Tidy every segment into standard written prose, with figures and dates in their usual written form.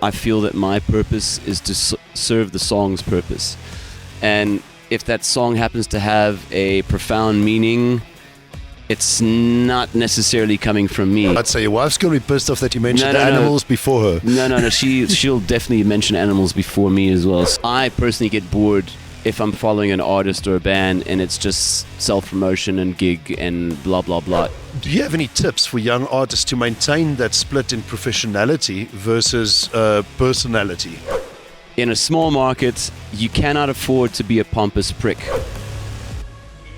I feel that my purpose is to serve the song's purpose. And if that song happens to have a profound meaning, it's not necessarily coming from me. I'd say your wife's going to be pissed off that you mentioned animals before her. No. She'll definitely mention animals before me as well. So I personally get bored if I'm following an artist or a band and it's just self-promotion and gig and blah, blah, blah. Do you have any tips for young artists to maintain that split in professionality versus personality? In a small market, you cannot afford to be a pompous prick.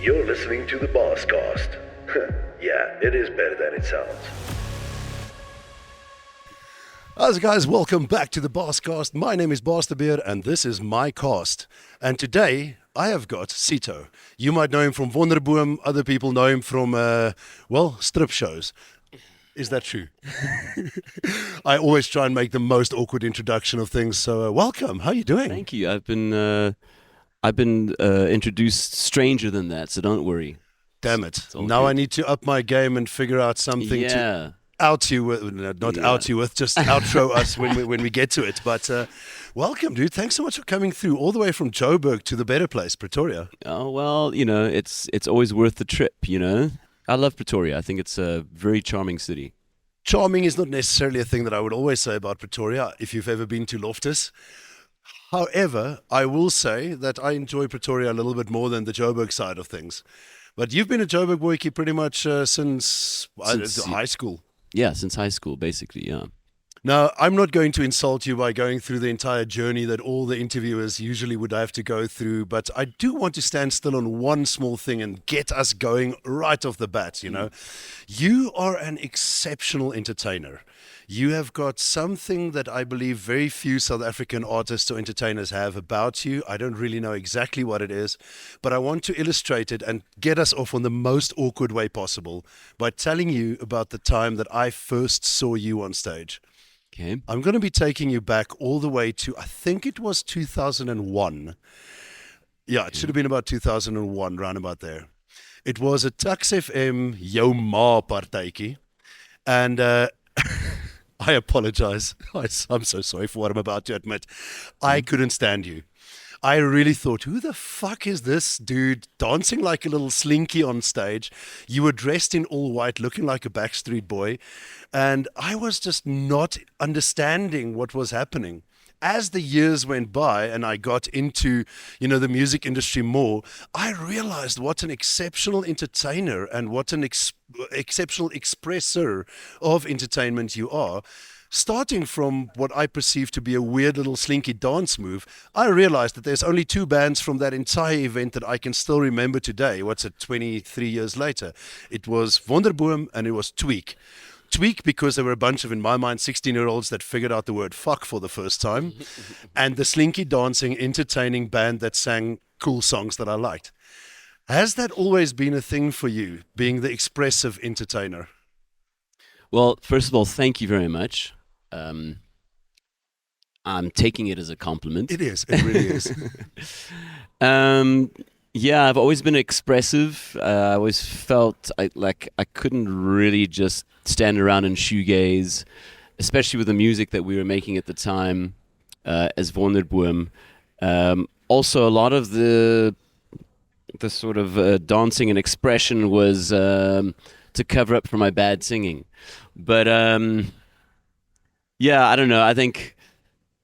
You're listening to the Baascast. Yeah, it is better than it sounds. As guys, welcome back to the Baascast. My name is Baas de Beer and this is my cast. And today I have got Cito. You might know him from WONDERboom. Other people know him from, strip shows. Is that true? I always try and make the most awkward introduction of things. So welcome. How are you doing? Thank you. I've been introduced stranger than that, so don't worry. Damn it. Now good. I need to up my game and figure out something to out you with, out you with, just outro us when we get to it. But welcome, dude. Thanks so much for coming through all the way from Joburg to the better place, Pretoria. Oh, well, it's always worth the trip, I love Pretoria. I think it's a very charming city. Charming is not necessarily a thing that I would always say about Pretoria, if you've ever been to Loftus. However, I will say that I enjoy Pretoria a little bit more than the Joburg side of things. But you've been a Joburg boykie pretty much since high school. Yeah, since high school, basically, yeah. Now, I'm not going to insult you by going through the entire journey that all the interviewers usually would have to go through, but I do want to stand still on one small thing and get us going right off the bat, You are an exceptional entertainer. You have got something that I believe very few South African artists or entertainers have about you. I don't really know exactly what it is, but I want to illustrate it and get us off on the most awkward way possible by telling you about the time that I first saw you on stage. Okay. I'm going to be taking you back all the way to, I think it was 2001. Yeah, it should have been about 2001, round about there. It was a Tuks FM Jou Ma partytjie. And I apologize. I'm so sorry for what I'm about to admit. I couldn't stand you. I really thought, who the fuck is this dude dancing like a little slinky on stage? You were dressed in all white, looking like a Backstreet Boy. And I was just not understanding what was happening. As the years went by and I got into, the music industry more, I realized what an exceptional entertainer and what an exceptional expresser of entertainment you are. Starting from what I perceive to be a weird little slinky dance move, I realized that there's only two bands from that entire event that I can still remember today. 23 years later? It was WONDERboom and it was Tweak. Tweak because there were a bunch of, in my mind, 16-year-olds that figured out the word fuck for the first time, and the slinky dancing, entertaining band that sang cool songs that I liked. Has that always been a thing for you, being the expressive entertainer? Well, first of all, thank you very much. I'm taking it as a compliment. It is. It really is. Yeah, I've always been expressive. I always felt I couldn't really just stand around and shoegaze, especially with the music that we were making at the time as WONDERboom. Also, a lot of the sort of dancing and expression was to cover up for my bad singing. But yeah, I don't know. I think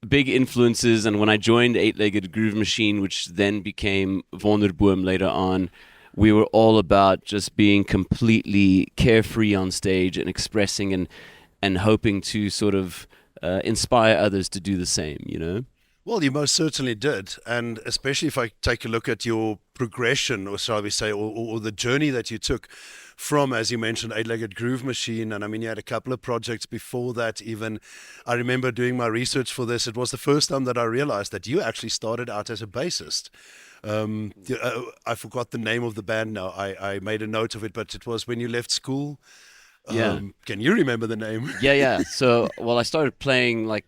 big influences, and when I joined Eight-Legged Groove Machine, which then became WONDERboom later on, we were all about just being completely carefree on stage and expressing and hoping to sort of inspire others to do the same, Well, you most certainly did, and especially if I take a look at your progression, or shall we say, or the journey that you took from, as you mentioned, Eight-Legged Groove Machine, and I mean, you had a couple of projects before that even. I remember doing my research for this. It was the first time that I realized that you actually started out as a bassist. I forgot the name of the band now. I made a note of it, but it was when you left school. Yeah. Can you remember the name? Yeah. So, well, I started playing like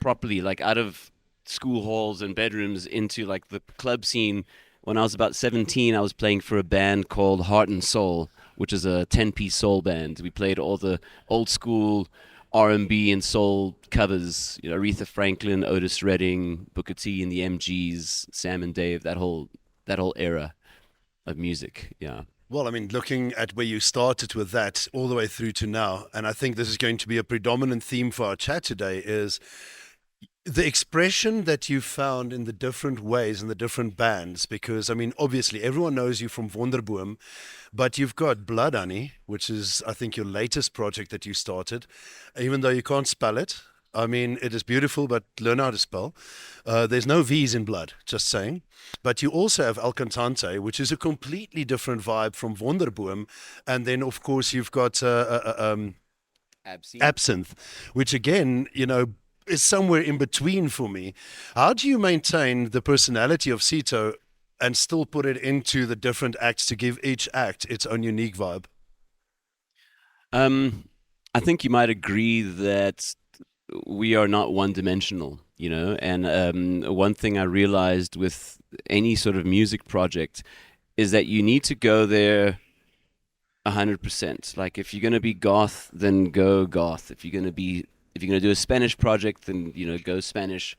properly, like out of school halls and bedrooms into like the club scene. When I was about 17, I was playing for a band called Heart and Soul, which is a 10-piece soul band. We played all the old school R&B and soul covers, Aretha Franklin, Otis Redding, Booker T and the MGs, Sam and Dave, that whole era of music. Yeah. Well, I mean, looking at where you started with that all the way through to now, and I think this is going to be a predominant theme for our chat today, is the expression that you found in the different ways in the different bands. Because, I mean, obviously everyone knows you from WONDERboom, but you've got Blood Honey, which is, I think, your latest project that you started, even though you can't spell it. I mean, it is beautiful, but learn how to spell. There's no V's in blood, just saying. But you also have Cantante, which is a completely different vibe from WONDERboom. And then, of course, you've got Absinthe, which again, is somewhere in between for me. How do you maintain the personality of Cito and still put it into the different acts to give each act its own unique vibe? I think you might agree that we are not one-dimensional, and one thing I realized with any sort of music project is that you need to go there 100%. Like, if you're going to be goth, then go goth. If you're going to do a Spanish project, then go Spanish.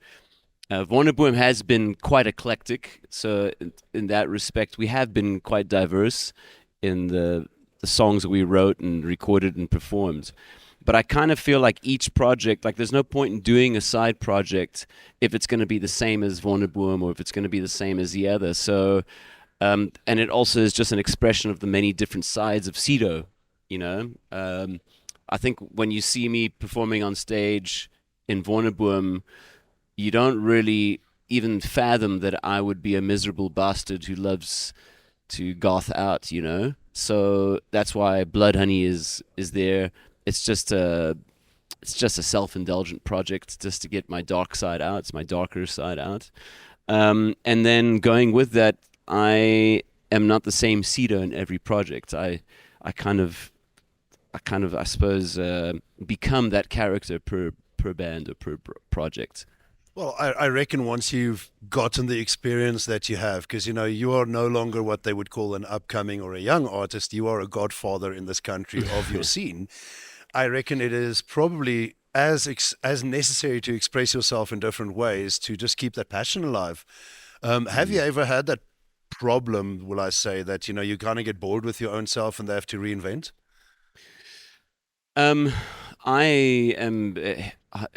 WONDERboom has been quite eclectic, so in that respect, we have been quite diverse in the songs that we wrote and recorded and performed. But I kind of feel like each project, like, there's no point in doing a side project if it's going to be the same as WONDERboom or if it's going to be the same as the other. So, and it also is just an expression of the many different sides of Cito, I think when you see me performing on stage in WONDERboom, you don't really even fathom that I would be a miserable bastard who loves to goth out, So that's why Blood Honey is there. It's just a self-indulgent project just to get my dark side out. It's my darker side out. And then going with that, I am not the same Cito in every project. I kind of, I suppose, become that character per band or per project. Well, I reckon once you've gotten the experience that you have, because, you are no longer what they would call an upcoming or a young artist, you are a godfather in this country of your scene. I reckon it is probably as necessary to express yourself in different ways to just keep that passion alive. Have you ever had that problem, will I say, that, you kind of get bored with your own self and they have to reinvent? I am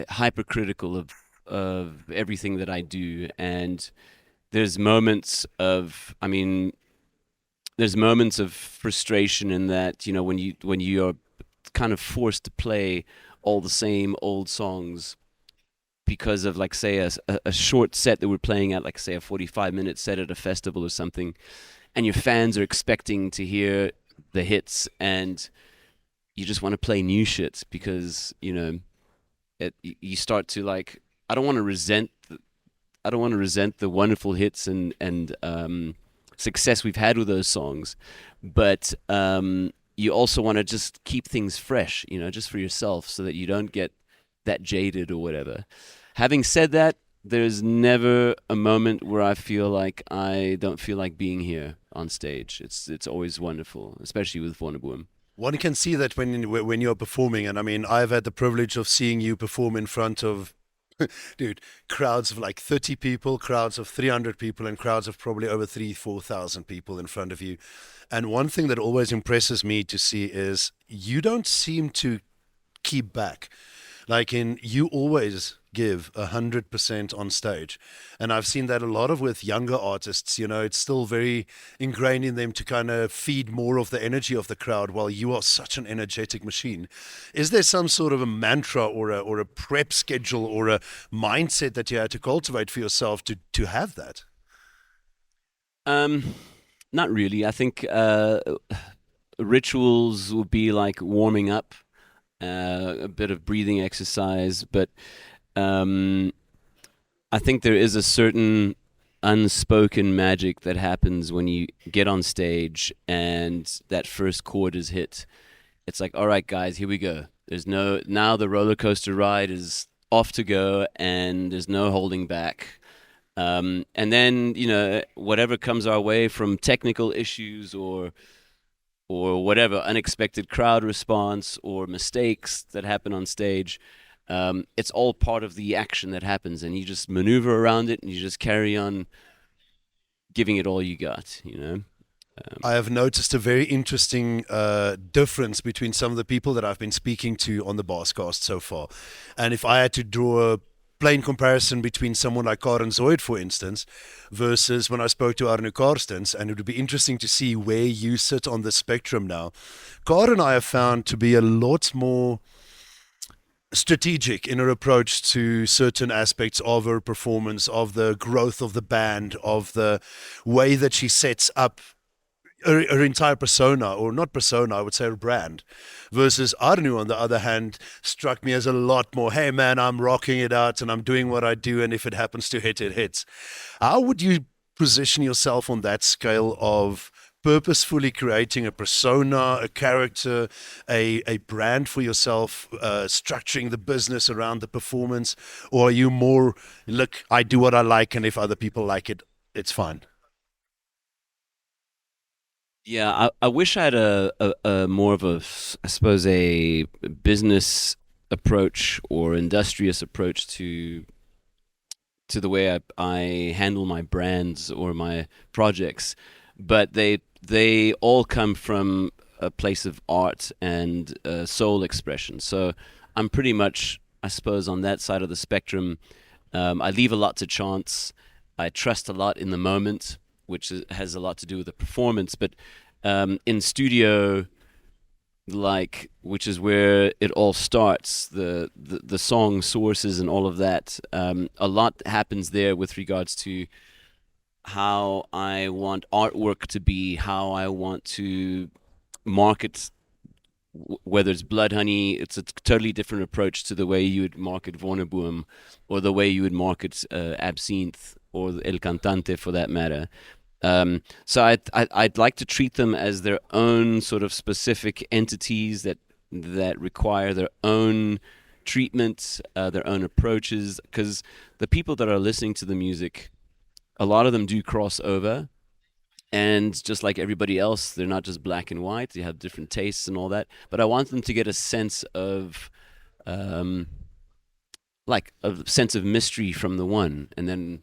hypercritical of everything that I do, and there's moments of frustration in that, when you are kind of forced to play all the same old songs because of, like, say, a short set that we're playing at, like, say, a 45-minute set at a festival or something, and your fans are expecting to hear the hits, and you just want to play new shit because, you start to, like, I don't want to resent the wonderful hits and success we've had with those songs, but you also want to just keep things fresh, just for yourself, so that you don't get that jaded or whatever. Having said that, there's never a moment where I feel like I don't feel like being here on stage. It's always wonderful, especially with WONDERboom. One can see that when you're performing, and I mean, I've had the privilege of seeing you perform in front of, dude, crowds of like 30 people, crowds of 300 people, and crowds of probably over 4,000 people in front of you. And one thing that always impresses me to see is you don't seem to keep back. Like, you always give 100% on stage. And I've seen that a lot with younger artists, it's still very ingrained in them to kind of feed more of the energy of the crowd, while you are such an energetic machine. Is there some sort of a mantra or a prep schedule or a mindset that you had to cultivate for yourself to have that? Not really. I think rituals would be like warming up, a bit of breathing exercise, but I think there is a certain unspoken magic that happens when you get on stage and that first chord is hit. It's like, all right, guys, here we go. Now the roller coaster ride is off to go, and there's no holding back. And then, whatever comes our way from technical issues or or whatever, unexpected crowd response or mistakes that happen on stage. It's all part of the action that happens, and you just maneuver around it, and you just carry on giving it all you got, you know? I have noticed a very interesting difference between some of the people that I've been speaking to on the Baascast so far. And if I had to draw a plain comparison between someone like Karen Zoid, for instance, versus when I spoke to Arno Karstens, and it would be interesting to see where you sit on the spectrum now. Karen, I have found to be a lot more strategic in her approach to certain aspects of her performance, of the growth of the band, of the way that she sets up her entire persona, or not persona, I would say her brand, versus Arnu, on the other hand, struck me as a lot more, hey man, I'm rocking it out and I'm doing what I do, and if it happens to hit, it hits. How would you position yourself on that scale of purposefully creating a persona, a character, a brand for yourself, structuring the business around the performance? Or are you more, look, I do what I like, and if other people like it, it's fine? Yeah, I wish I had a more of I suppose, a business approach or industrious approach to the way I handle my brands or my projects, but they all come from a place of art and soul expression. So I'm pretty much, I suppose, on that side of the spectrum. I leave a lot to chance. I trust a lot in the moment, which has a lot to do with the performance. But in studio, which is where it all starts, the song sources and all of that, a lot happens there with regards to how I want artwork to be, how I want to market. Whether it's Blood Honey, it's a totally different approach to the way you would market WONDERboom, or the way you would market Absinthe, or El Cantante for that matter. So I'd like to treat them as their own sort of specific entities that require their own treatment, their own approaches, because the people that are listening to the music, a lot of them do cross over. And just like everybody else, they're not just black and white. They have different tastes and all that. But I want them to get a sense of, a sense of mystery from the one, and then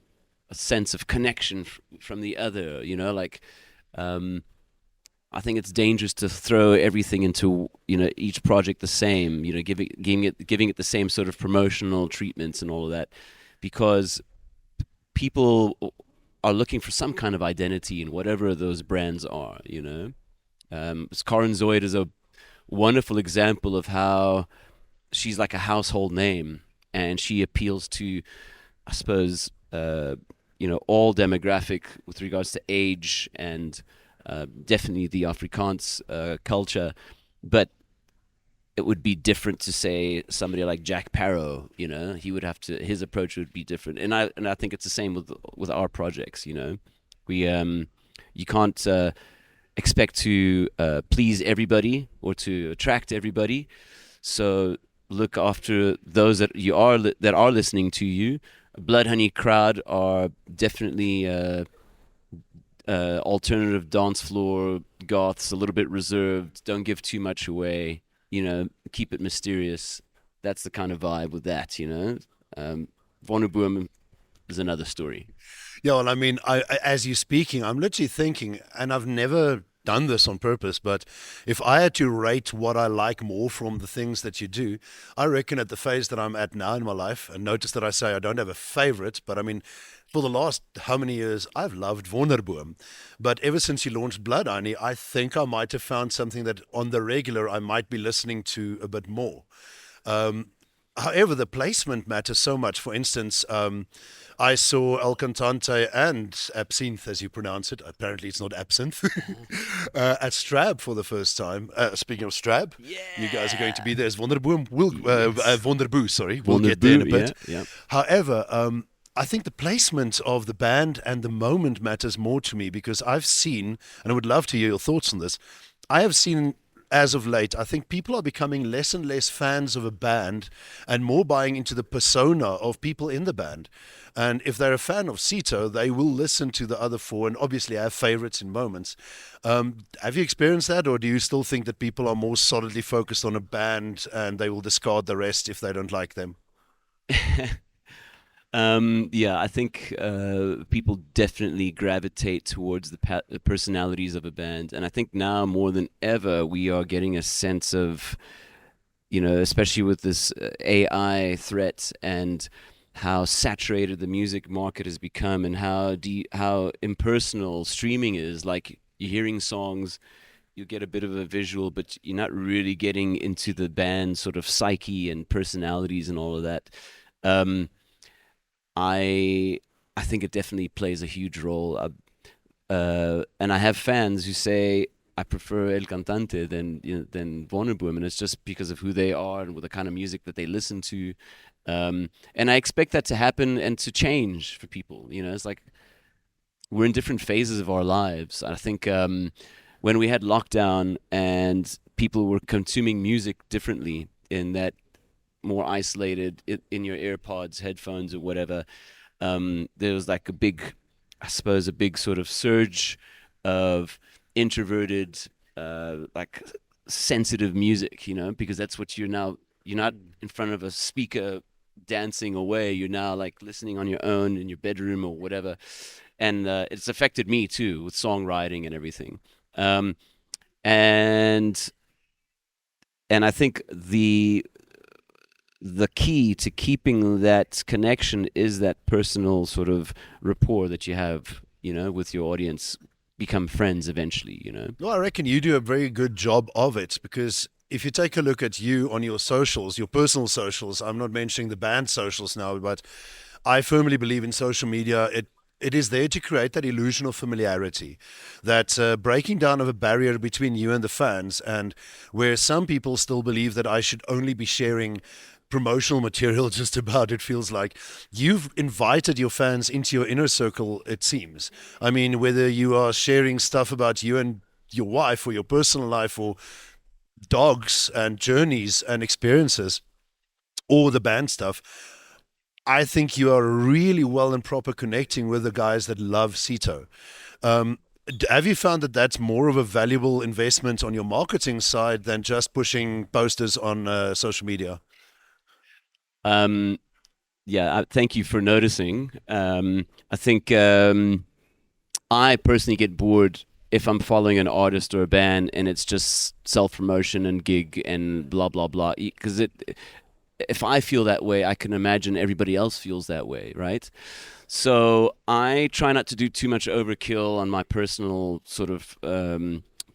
a sense of connection from the other. You know, I think it's dangerous to throw everything into, each project the same. Giving it the same sort of promotional treatments and all of that, because people are looking for some kind of identity in whatever those brands are, Karen Zoid is a wonderful example of how she's like a household name, and she appeals to, I suppose, all demographic with regards to age, and definitely the Afrikaans culture. But it would be different to say somebody like Jack Parrow. He would have to, his approach would be different, and I think it's the same with our projects. We you can't expect to please everybody or to attract everybody. So look after those that are listening to you. Blood Honey crowd are definitely alternative dance floor goths, a little bit reserved, don't give too much away, keep it mysterious. That's the kind of vibe with that, WONDERboom is another story. Yeah, well, I mean, as you're speaking, I'm literally thinking, and I've never done this on purpose, but if I had to rate what I like more from the things that you do, I reckon at the phase that I'm at now in my life, and notice that I say I don't have a favorite, but I mean, for the last how many years, I've loved WONDERboom. But ever since you launched Blood Honey, I think I might have found something that on the regular I might be listening to a bit more. However, the placement matters so much. For instance, I saw El Cantante and Absinthe, as you pronounce it. Apparently, it's not Absinthe. At STRAB for the first time. Speaking of STRAB, you guys are going to be there as WONDERboom. WONDERboom, sorry. We'll get there in a bit. Yeah. However, I think the placement of the band and the moment matters more to me, because I've seen, and I would love to hear your thoughts on this, I have seen as of late, I think people are becoming less and less fans of a band and more buying into the persona of people in the band. And if they're a fan of Cito, they will listen to the other four and obviously have favorites in moments. Have you experienced that, or do you still think that people are more solidly focused on a band and they will discard the rest if they don't like them? Yeah, I think people definitely gravitate towards the personalities of a band, and I think now more than ever we are getting a sense of, especially with this AI threat and how saturated the music market has become, and how impersonal streaming is. Like, you're hearing songs, you get a bit of a visual, but you're not really getting into the band's sort of psyche and personalities and all of that. Um, I think it definitely plays a huge role. And I have fans who say I prefer El Cantante than WONDERboom, and it's just because of who they are and with the kind of music that they listen to. And I expect that to happen and to change for people. It's like we're in different phases of our lives. I think when we had lockdown and people were consuming music differently, in that more isolated in your AirPods, headphones, or whatever, there was like a big sort of surge of introverted, like sensitive music, because that's what you're now. You're not in front of a speaker dancing away. You're now like listening on your own in your bedroom or whatever, and it's affected me too with songwriting and everything. And I think the key to keeping that connection is that personal sort of rapport that you have, with your audience. Become friends eventually. No, I reckon you do a very good job of it, because if you take a look at you on your socials, your personal socials, I'm not mentioning the band socials now, but I firmly believe in social media. It is there to create that illusion of familiarity, that breaking down of a barrier between you and the fans, and where some people still believe that I should only be sharing promotional material, just about, it feels like you've invited your fans into your inner circle, it seems. I mean, whether you are sharing stuff about you and your wife or your personal life or dogs and journeys and experiences, or the band stuff, I think you are really well and proper connecting with the guys that love Cito. Have you found that that's more of a valuable investment on your marketing side than just pushing posters on social media? Yeah, thank you for noticing. I think I personally get bored if I'm following an artist or a band and it's just self-promotion and gig and blah, blah, blah. Because if I feel that way, I can imagine everybody else feels that way, right? So I try not to do too much overkill on my personal sort of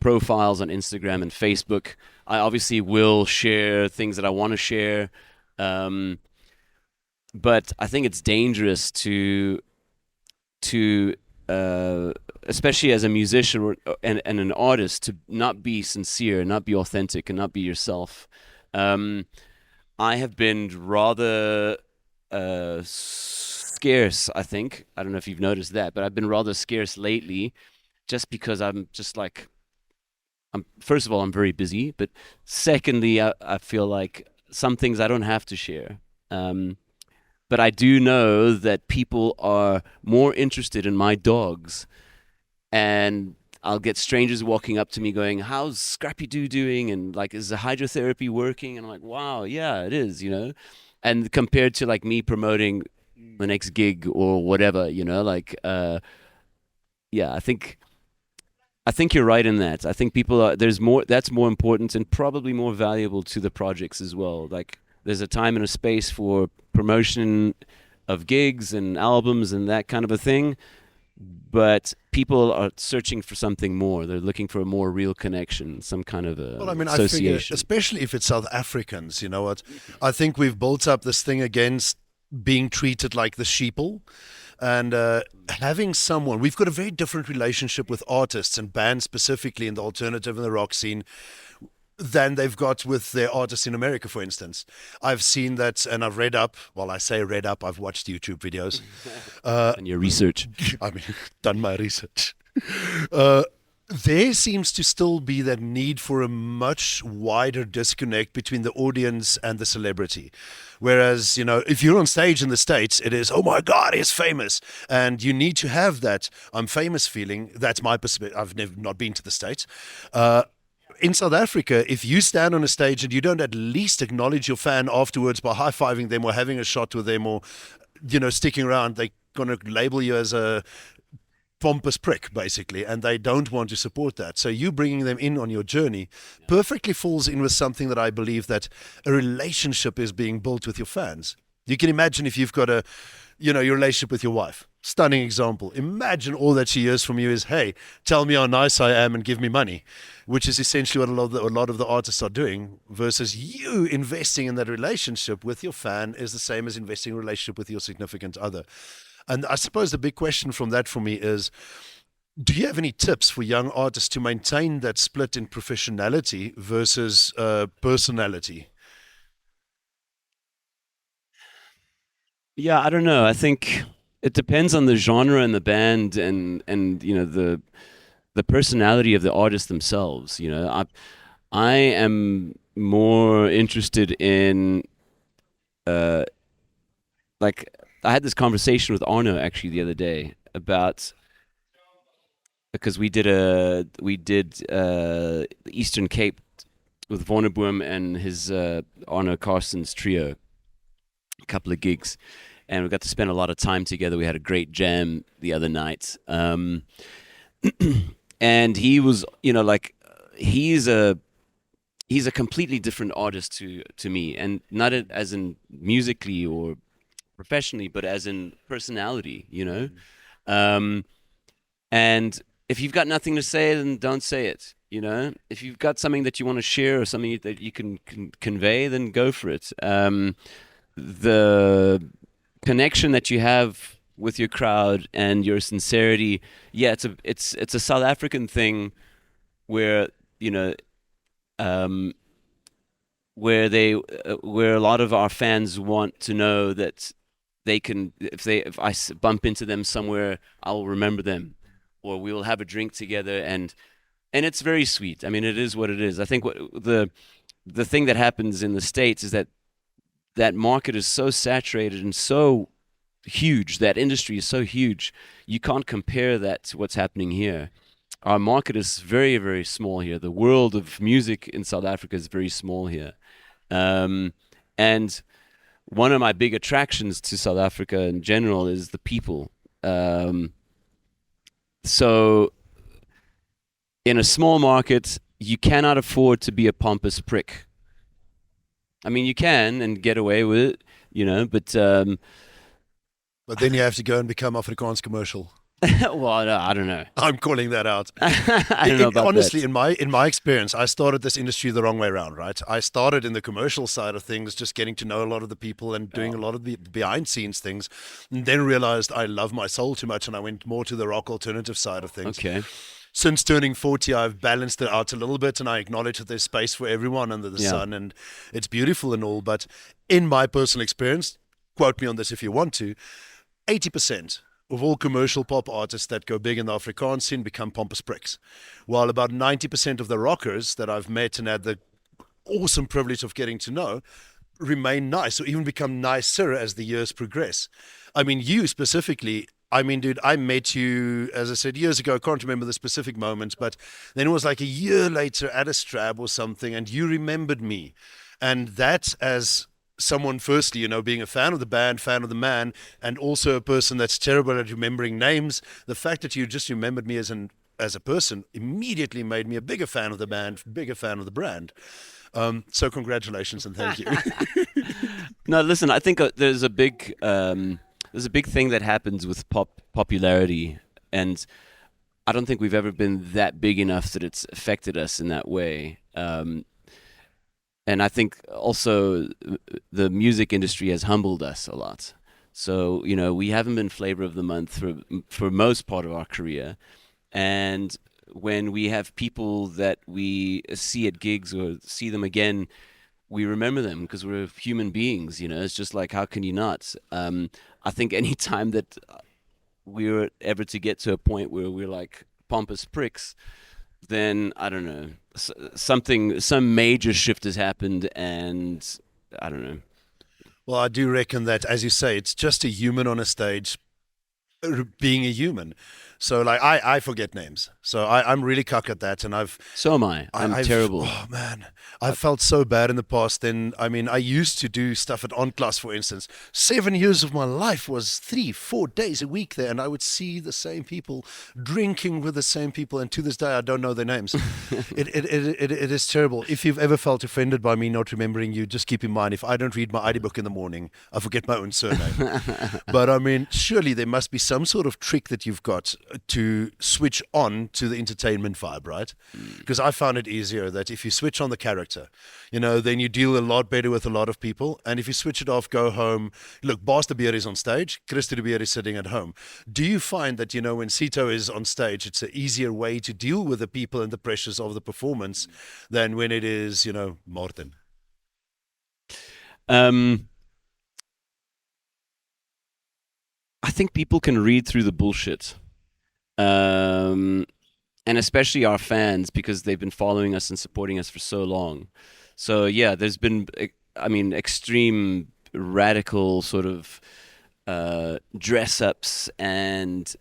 profiles on Instagram and Facebook. I obviously will share things that I want to share. But I think it's dangerous to especially as a musician and an artist, to not be sincere, not be authentic, and not be yourself. I have been rather scarce, I think. I don't know if you've noticed that, but I've been rather scarce lately, just because I'm just like, first of all, I'm very busy, but secondly, I feel like some things I don't have to share. But I do know that people are more interested in my dogs, and I'll get strangers walking up to me going, "How's Scrappy Doo doing?" And like, "Is the hydrotherapy working?" And I'm like, "Wow, yeah, it is," And compared to like me promoting the next gig or whatever, like, yeah, I think you're right in that. I think there's more, that's more important and probably more valuable to the projects as well. Like, there's a time and a space for promotion of gigs and albums and that kind of a thing, but people are searching for something more. They're looking for a more real connection, some kind of I figure, especially if it's South Africans, you know what? I think we've built up this thing against being treated like the sheeple. And having someone, we've got a very different relationship with artists and bands specifically in the alternative and the rock scene than they've got with their artists in America, for instance. I've seen that, and I've read up. Well, I say read up, I've watched YouTube videos. And your research. I mean, done my research. there seems to still be that need for a much wider disconnect between the audience and the celebrity. Whereas, if you're on stage in the States, it is, oh my God, he's famous. And you need to have that I'm famous feeling. That's my perspective. I've never not been to the States. In South Africa, if you stand on a stage and you don't at least acknowledge your fan afterwards by high-fiving them or having a shot with them or, sticking around, they're going to label you as a pompous prick, basically, and they don't want to support that. So you bringing them in on your journey perfectly falls in with something that I believe, that a relationship is being built with your fans. You can imagine if you've got your relationship with your wife. Stunning example. Imagine all that she hears from you is, hey, tell me how nice I am and give me money, which is essentially what a lot of the artists are doing, versus you investing in that relationship with your fan is the same as investing in a relationship with your significant other. And I suppose the big question from that for me is, do you have any tips for young artists to maintain that split in professionality versus personality? Yeah, I don't know. I think it depends on the genre and the band and the personality of the artist themselves. I am more interested in like I had this conversation with Arno actually the other day about, because we did the Eastern Cape with WONDERboom and his Arno Carson's trio, a couple of gigs, and we got to spend a lot of time together. We had a great jam the other night, and he was, he's a completely different artist to me, and not as in musically or professionally, but as in personality, and if you've got nothing to say, then don't say it. If you've got something that you want to share or something that you can convey, then go for it. The connection that you have with your crowd and your sincerity, it's a South African thing where where a lot of our fans want to know that they can, if I bump into them somewhere, I'll remember them, or we will have a drink together, and it's very sweet. I mean, it is what it is. I think what the thing that happens in the States is that market is so saturated and so huge. That industry is so huge. You can't compare that to what's happening here. Our market is very, very small here. The world of music in South Africa is very small here. And one of my big attractions to South Africa in general is the people. So in a small market, you cannot afford to be a pompous prick. I mean, you can and get away with it, but then you have to go and become Afrikaans commercial. Well, no, I don't know. I'm calling that out. I don't know about honestly, that. in my experience, I started this industry the wrong way around, right? I started in the commercial side of things, just getting to know a lot of the people and doing a lot of the behind scenes things, and then realized I love my soul too much, and I went more to the rock alternative side of things. Okay. Since turning 40, I've balanced it out a little bit, and I acknowledge that there's space for everyone under the sun, and it's beautiful and all. But in my personal experience, quote me on this if you want to, 80% of all commercial pop artists that go big in the Afrikaans scene become pompous pricks, while about 90% of the rockers that I've met and had the awesome privilege of getting to know remain nice, or even become nicer as the years progress. I mean, you specifically, dude, I met you, as I said, years ago. I can't remember the specific moments, but then it was like a year later at a STRAB or something, and you remembered me. And that, as someone, firstly, being a fan of the band, fan of the man, and also a person that's terrible at remembering names, the fact that you just remembered me as a person immediately made me a bigger fan of the band, bigger fan of the brand. So congratulations and thank you. No, listen, I think there's a big thing that happens with popularity, and I don't think we've ever been that big enough that it's affected us in that way. And I think also the music industry has humbled us a lot. So, we haven't been flavor of the month for most part of our career. And when we have people that we see at gigs or see them again, we remember them because we're human beings, It's just like, how can you not? I think any time that we were ever to get to a point where we're like pompous pricks, then I don't know, some major shift has happened, and I don't know. Well, I do reckon that, as you say, it's just a human on a stage being a human. So like I forget names. So I'm really cuck at that, and So am I. I'm I've terrible. oh man, I've felt so bad in the past. Then I mean, I used to do stuff at On Class, for instance. 7 years of my life was 3-4 days a week there, and I would see the same people drinking with the same people, and to this day I don't know their names. It is terrible. If you've ever felt offended by me not remembering you, just keep in mind, if I don't read my ID book in the morning, I forget my own surname. But I mean, surely there must be some sort of trick that you've got to switch on to the entertainment vibe, right? Because I found it easier that if you switch on the character, then you deal a lot better with a lot of people. And if you switch it off, go home. Look, Baas de Beer is on stage, Christo de Beer is sitting at home. Do you find that, when Cito is on stage, it's an easier way to deal with the people and the pressures of the performance than when it is, Martin? I think people can read through the bullshit. And especially our fans, because they've been following us and supporting us for so long. So yeah, there's been, extreme radical sort of dress ups and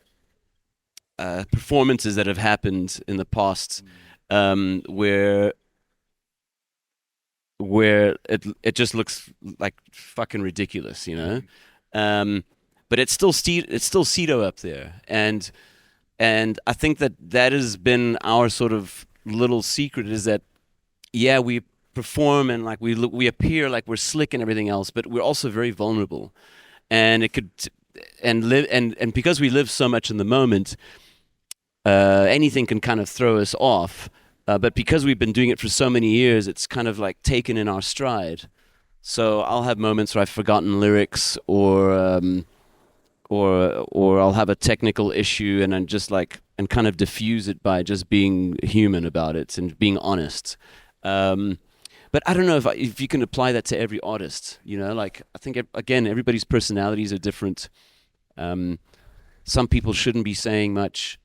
performances that have happened in the past, where it just looks like fucking ridiculous, but it's still Cito up there, and I think that has been our sort of little secret, is that we perform and like we appear like we're slick and everything else, but we're also very vulnerable, and it could and because we live so much in the moment, anything can kind of throw us off. But because we've been doing it for so many years, it's kind of like taken in our stride. So I'll have moments where I've forgotten lyrics, or I'll have a technical issue, and I'm just like, and kind of diffuse it by just being human about it and being honest. But I don't know if you can apply that to every artist. Like, I think again, everybody's personalities are different. Some people shouldn't be saying much.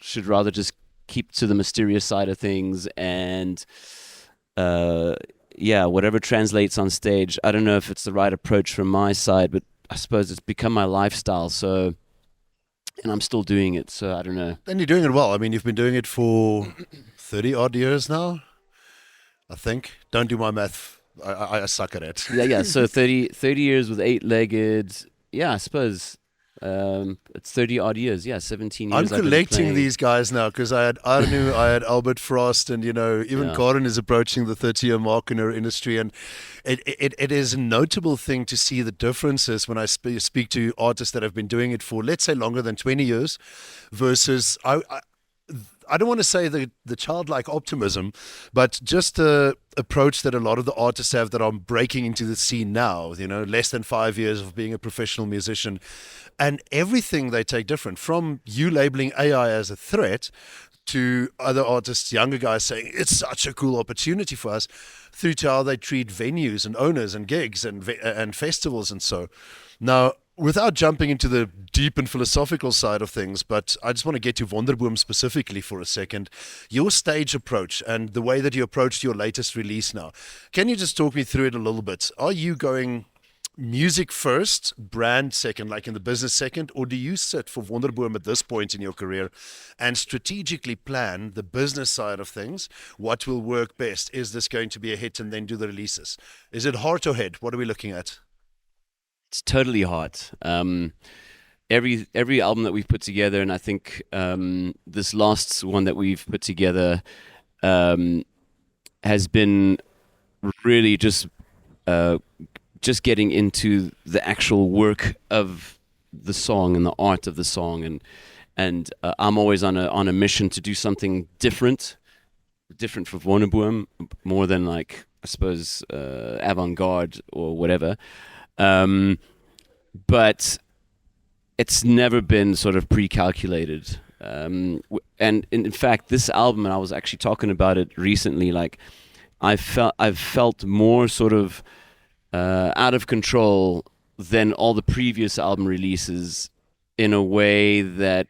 Should rather just keep to the mysterious side of things, and whatever translates on stage. I don't know if it's the right approach from my side, but I suppose it's become my lifestyle. So, and I'm still doing it. So I don't know. And you're doing it well. I mean, you've been doing it for 30 odd years now, I think. Don't do my math. I suck at it. Yeah. So 30 years with 8-legged. Yeah, I suppose. It's 30 odd years. Yeah, 17 years. I'm collecting these guys now, because I had Arnu, I had Albert Frost, and even Karen is approaching the 30-year mark in her industry, and it is a notable thing to see the differences when I speak to artists that have been doing it for, let's say, longer than 20 years, versus I don't want to say the childlike optimism, but just the approach that a lot of the artists have that are breaking into the scene now, less than 5 years of being a professional musician, and everything they take different, from you labeling AI as a threat to other artists, younger guys saying it's such a cool opportunity for us, through to how they treat venues and owners and gigs and festivals and so. Now, without jumping into the deep and philosophical side of things, but I just want to get to WONDERboom specifically for a second. Your stage approach and the way that you approached your latest release now. Can you just talk me through it a little bit? Are you going music first, brand second, like in the business second, or do you sit for WONDERboom at this point in your career and strategically plan the business side of things? What will work best? Is this going to be a hit, and then do the releases? Is it heart or head? What are we looking at? It's totally hard. Every album that we've put together, and I think this last one that we've put together has been really just getting into the actual work of the song and the art of the song, and I'm always on a mission to do something different for WONDERboom, more than, like, I suppose, avant-garde or whatever. But it's never been sort of pre-calculated. And in fact, this album, and I was actually talking about it recently, like, I've felt more sort of out of control than all the previous album releases, in a way that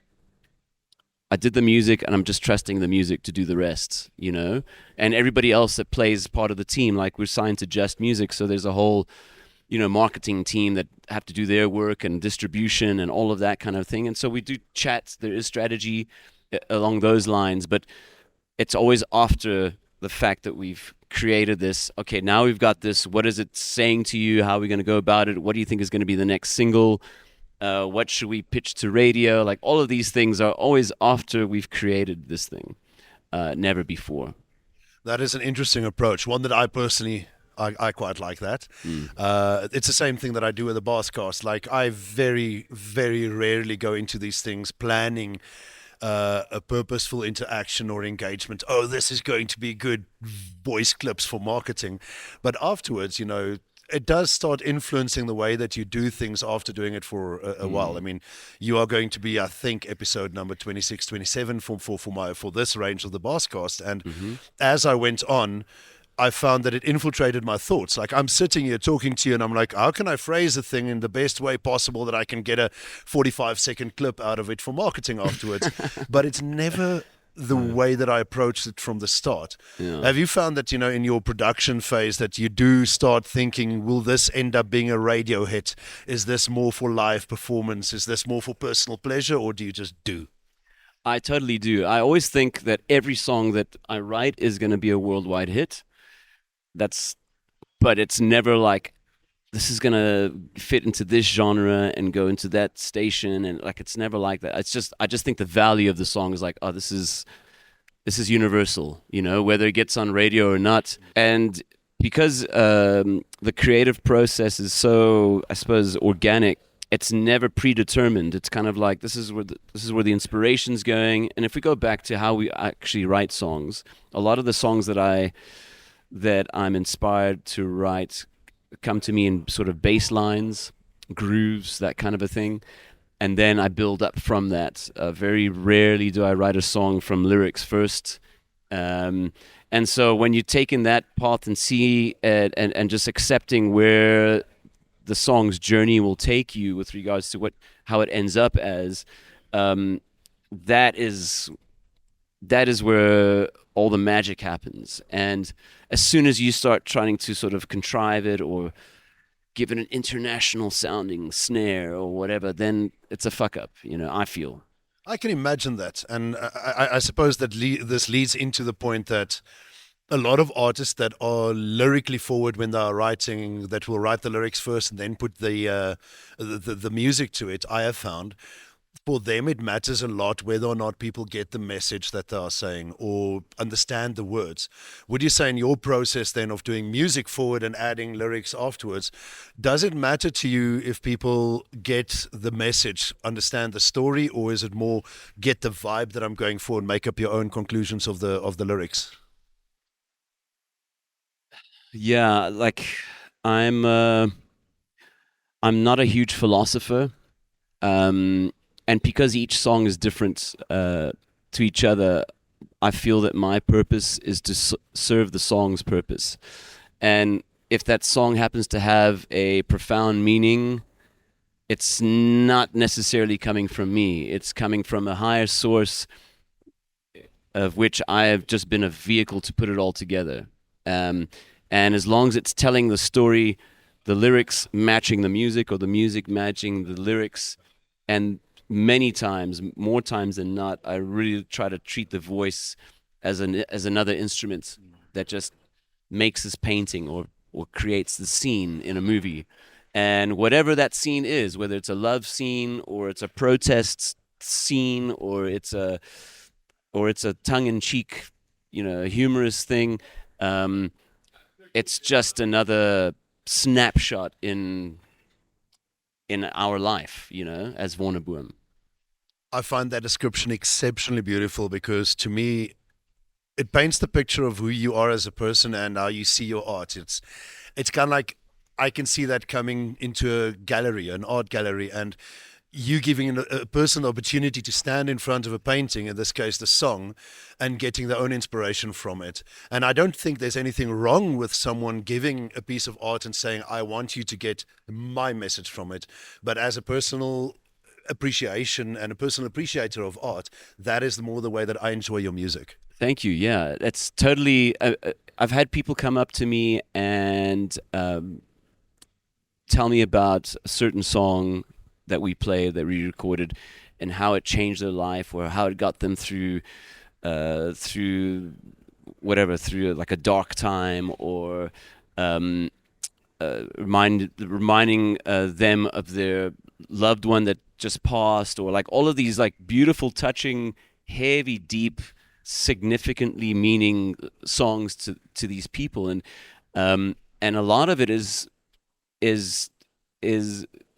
I did the music, and I'm just trusting the music to do the rest, you know? And everybody else that plays part of the team, like we're signed to Just Music, so there's a whole, you know, marketing team that have to do their work and distribution and all of that kind of thing. And so we do chats. There is strategy along those lines, but it's always after the fact that we've created this. Okay, now we've got this. What is it saying to you? How are we going to go about it? What do you think is going to be the next single? What should we pitch to radio? Like, all of these things are always after we've created this thing, never before. That is an interesting approach, one that I personally I quite like that. It's the same thing that I do with the Baascast. Like, I very, very rarely go into these things planning a purposeful interaction or engagement. Oh, this is going to be good voice clips for marketing. But afterwards, you know, it does start influencing the way that you do things after doing it for a while. I mean, you are going to be, I think, episode number 26, 27 for this range of the Baascast. And as I went on, I found that it infiltrated my thoughts. Like, I'm sitting here talking to you and I'm like, how can I phrase a thing in the best way possible that I can get a 45-second clip out of it for marketing afterwards? But it's never the way that I approached it from the start. Yeah. Have you found that, you know, in your production phase that you do start thinking, will this end up being a radio hit? Is this more for live performance? Is this more for personal pleasure? Or do you just do? I totally do. I always think that every song that I write is going to be a worldwide hit. But it's never like, this is gonna fit into this genre and go into that station, and like, it's never like that. It's just, I just think the value of the song is like, oh, this is universal, you know, whether it gets on radio or not. And because the creative process is so, I suppose, organic, it's never predetermined. It's kind of like, this is where the inspiration's going. And if we go back to how we actually write songs, a lot of the songs that I'm inspired to write come to me in sort of bass lines, grooves, that kind of a thing. And then I build up from that. Very rarely do I write a song from lyrics first. And so when you take in that path and see and just accepting where the song's journey will take you with regards to how it ends up as, that is where all the magic happens. And as soon as you start trying to sort of contrive it or give it an international sounding snare or whatever, then it's a fuck up, you know, I feel. I can imagine that. And I suppose that this leads into the point that a lot of artists that are lyrically forward when they are writing, that will write the lyrics first and then put the music to it, I have found, for them, it matters a lot whether or not people get the message that they are saying or understand the words. Would you say in your process then of doing music forward and adding lyrics afterwards, does it matter to you if people get the message, understand the story, or is it more get the vibe that I'm going for and make up your own conclusions of the lyrics? Yeah, like, I'm not a huge philosopher. And because each song is different to each other, I feel that my purpose is to serve the song's purpose. And if that song happens to have a profound meaning, it's not necessarily coming from me. It's coming from a higher source of which I have just been a vehicle to put it all together. And as long as it's telling the story, the lyrics matching the music or the music matching the lyrics, and many times, more times than not, I really try to treat the voice as another instrument that just makes this painting or creates the scene in a movie. And whatever that scene is, whether it's a love scene or it's a protest scene or it's a tongue-in-cheek, you know, humorous thing, it's just another snapshot in our life, you know, as WONDERboom. I find that description exceptionally beautiful because to me, it paints the picture of who you are as a person and how you see your art. It's kind of like I can see that coming into a gallery, an art gallery, and you giving a person the opportunity to stand in front of a painting, in this case the song, and getting their own inspiration from it. And I don't think there's anything wrong with someone giving a piece of art and saying, I want you to get my message from it. But as a personal appreciation and a personal appreciator of art, that is the way that I enjoy your music. Thank you. Yeah, that's totally. I've had people come up to me and tell me about a certain song that we played, that we recorded, and how it changed their life, or how it got them through through like a dark time, or reminding them of their loved one that just passed, or like all of these like beautiful, touching, heavy, deep, significantly meaning songs to these people, and a lot of it is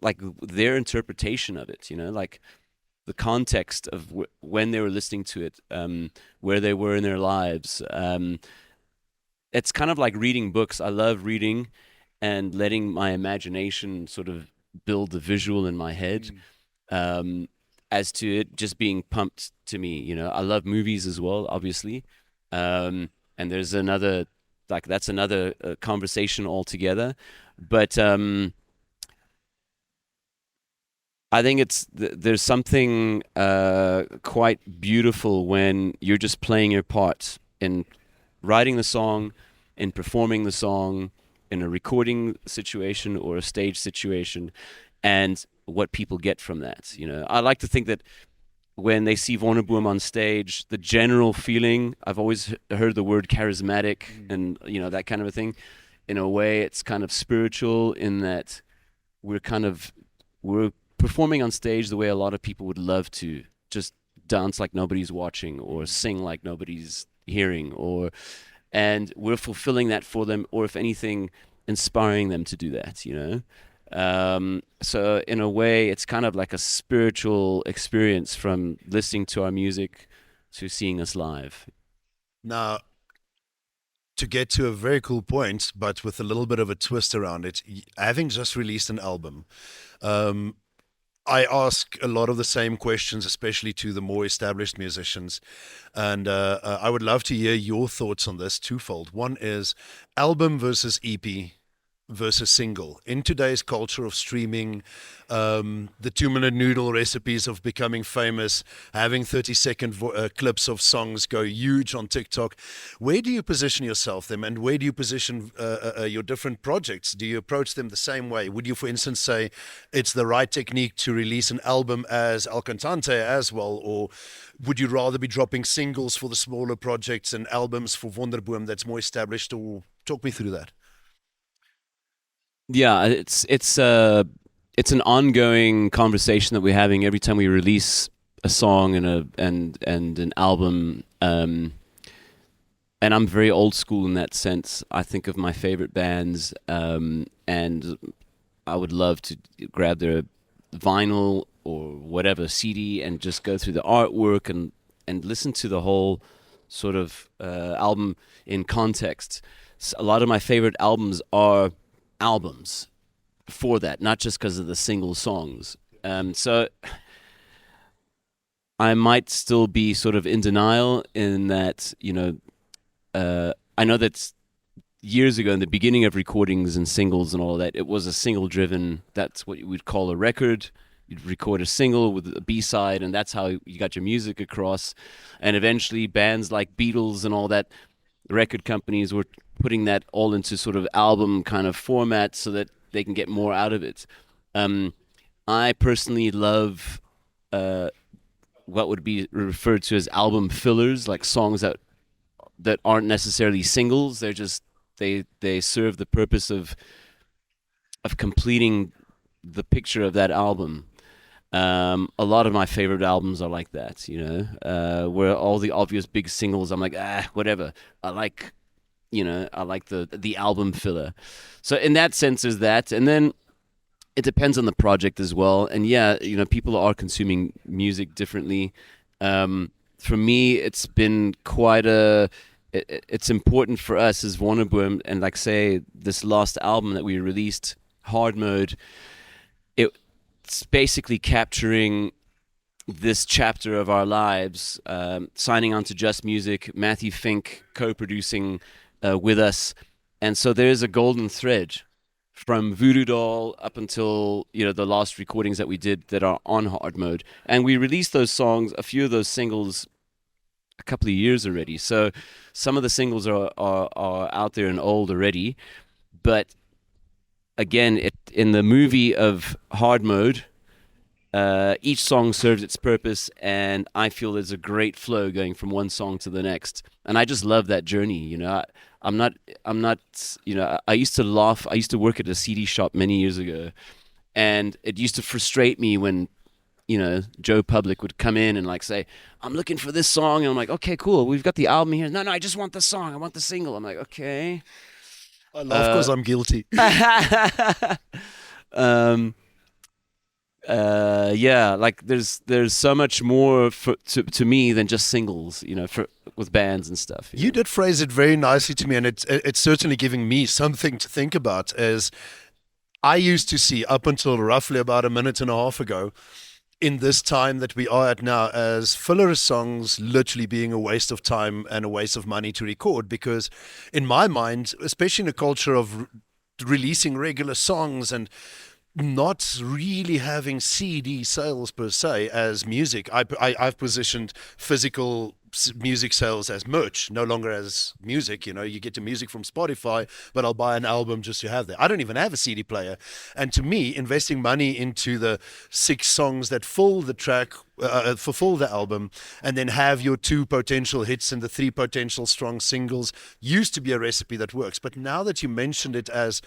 like their interpretation of it, like the context of when they were listening to it, where they were in their lives. It's kind of like reading books. I love reading and letting my imagination sort of build the visual in my head, as to it just being pumped to me. I love movies as well, obviously. And there's another, like, that's another conversation altogether. But I think there's something quite beautiful when you're just playing your part in writing the song, in performing the song, in a recording situation or a stage situation, and what people get from that. I like to think that when they see WONDERboom on stage, the general feeling, I've always heard the word charismatic, and that kind of a thing. In a way, it's kind of spiritual, in that we're performing on stage the way a lot of people would love to just dance like nobody's watching, or sing like nobody's hearing, and we're fulfilling that for them, or if anything, inspiring them to do that, so in a way, it's kind of like a spiritual experience, from listening to our music to seeing us live. Now, to get to a very cool point, but with a little bit of a twist around it, having just released an album, I ask a lot of the same questions, especially to the more established musicians. And I would love to hear your thoughts on this twofold. One is album versus EP versus single. In today's culture of streaming, the 2-minute noodle recipes of becoming famous, having 30-second clips of songs go huge on TikTok, where do you position yourself them, and where do you position your different projects? Do you approach them the same way? Would you, for instance, say it's the right technique to release an album as Cantante as well, or would you rather be dropping singles for the smaller projects and albums for WONDERboom that's more established? Or talk me through that. Yeah, it's an ongoing conversation that we're having every time we release a song and an album. And I'm very old school in that sense. I think of my favorite bands, and I would love to grab their vinyl or whatever CD and just go through the artwork and listen to the whole sort of album in context. So a lot of my favorite albums are albums for that, not just because of the single songs. So I might still be sort of in denial in that, I know that years ago, in the beginning of recordings and singles and all of that, it was a single driven, that's what you would call a record. You'd record a single with a B-side, and that's how you got your music across. And eventually bands like Beatles and all that, record companies were putting that all into sort of album kind of format so that they can get more out of it. I personally love what would be referred to as album fillers, like songs that aren't necessarily singles. They're just they serve the purpose of completing the picture of that album. A lot of my favorite albums are like that, where all the obvious big singles, I'm like, whatever. I like the album filler. So in that sense, there's that. And then it depends on the project as well. And yeah, people are consuming music differently. For me, it's been quite it's important for us as WONDERboom, and like say this last album that we released, Hard Mode, it's basically capturing this chapter of our lives, signing on to Just Music, Matthew Fink co-producing with us. And so there is a golden thread from Voodoo Doll up until the last recordings that we did that are on hard mode, and we released those songs, a few of those singles, a couple of years already. So some of the singles are out there and old already, but again, in the movie of hard mode, each song serves its purpose, and I feel there's a great flow going from one song to the next, and I just love that journey. I'm not. I used to laugh. I used to work at a CD shop many years ago, and it used to frustrate me when Joe Public would come in and like say, "I'm looking for this song," and I'm like, "Okay, cool. We've got the album here." No, I just want the song. I want the single. I'm like, okay. I laugh because I'm guilty. Yeah, like there's so much more to me than just singles, with bands and stuff. You did phrase it very nicely to me, and it's certainly giving me something to think about. As I used to see up until roughly about a minute and a half ago, in this time that we are at now, as filler songs literally being a waste of time and a waste of money to record, because in my mind, especially in a culture of releasing regular songs and not really having CD sales per se as music, I've positioned physical music sales as merch, no longer as music. You get the music from Spotify, but I'll buy an album just to have that. I don't even have a CD player. And to me, investing money into the 6 songs that fill the track, fulfill the album, and then have your 2 potential hits and the 3 potential strong singles used to be a recipe that works. But now that you mentioned it as,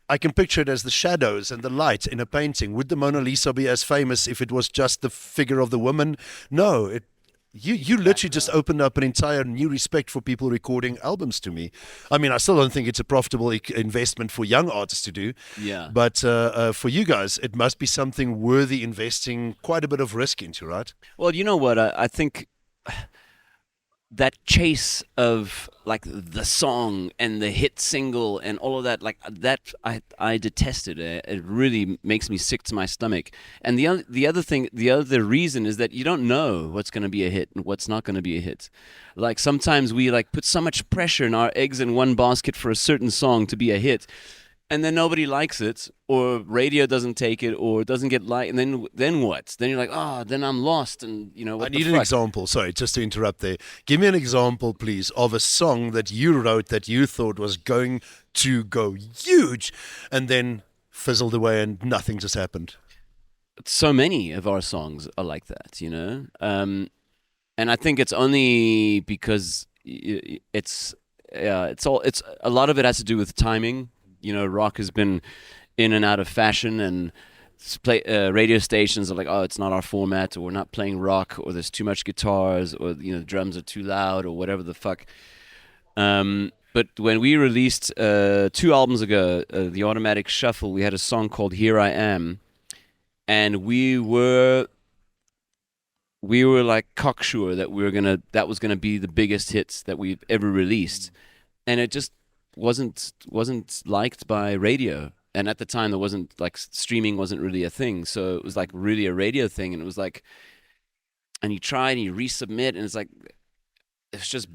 I can picture it as the shadows and the light in a painting. Would the Mona Lisa be as famous if it was just the figure of the woman? No, you literally just opened up an entire new respect for people recording albums to me. I mean, I still don't think it's a profitable investment for young artists to do. Yeah. But for you guys, it must be something worthy investing quite a bit of risk into, right? Well, you know what? I think that chase of like the song and the hit single and all of that, like that, I detest it. It really makes me sick to my stomach. And the other reason is that you don't know what's going to be a hit and what's not going to be a hit. Like sometimes we like put so much pressure in our eggs in one basket for a certain song to be a hit, and then nobody likes it, or radio doesn't take it, or it doesn't get liked, and then what? Then you're like, then I'm lost, and what I need the an fuck? example. Sorry, just to interrupt there. Give me an example, please, of a song that you wrote that you thought was going to go huge, and then fizzled away and nothing just happened. So many of our songs are like that, and I think it's only because it's a lot of it has to do with timing. Rock has been in and out of fashion, and radio stations are like, oh, it's not our format, or we're not playing rock, or there's too much guitars, or the drums are too loud, or whatever the fuck. But when we released 2 albums ago, the Automatic Shuffle, we had a song called Here I Am, and we were like cocksure that that was gonna be the biggest hits that we've ever released, and it just wasn't liked by radio. And at the time there wasn't, like, streaming wasn't really a thing, so it was like really a radio thing. And it was like, and you try and you resubmit, and it's like, it's just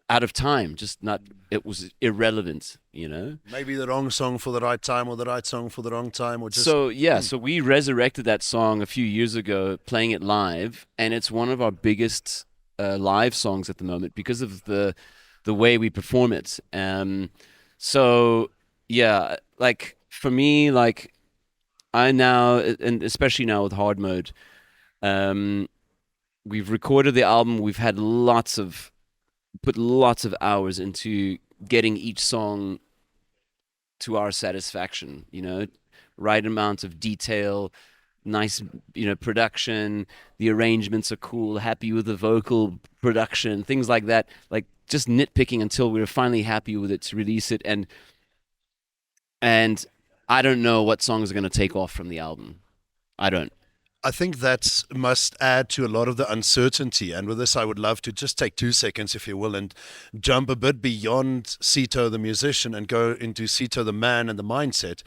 out of time, just not, it was irrelevant, Maybe the wrong song for the right time, or the right song for the wrong time, or just... So we resurrected that song a few years ago, playing it live, and it's one of our biggest live songs at the moment because of the way we perform it. So yeah, like for me, like I now, and especially now with hard mode, we've recorded the album. We've had put lots of hours into getting each song to our satisfaction, right amount of detail, nice, production, the arrangements are cool, happy with the vocal production, things like that, like just nitpicking until we were finally happy with it to release it. And I don't know what songs are going to take off from the album. I don't. I think that must add to a lot of the uncertainty. And with this, I would love to just take 2 seconds, if you will, and jump a bit beyond Cito the musician and go into Cito the man and the mindset.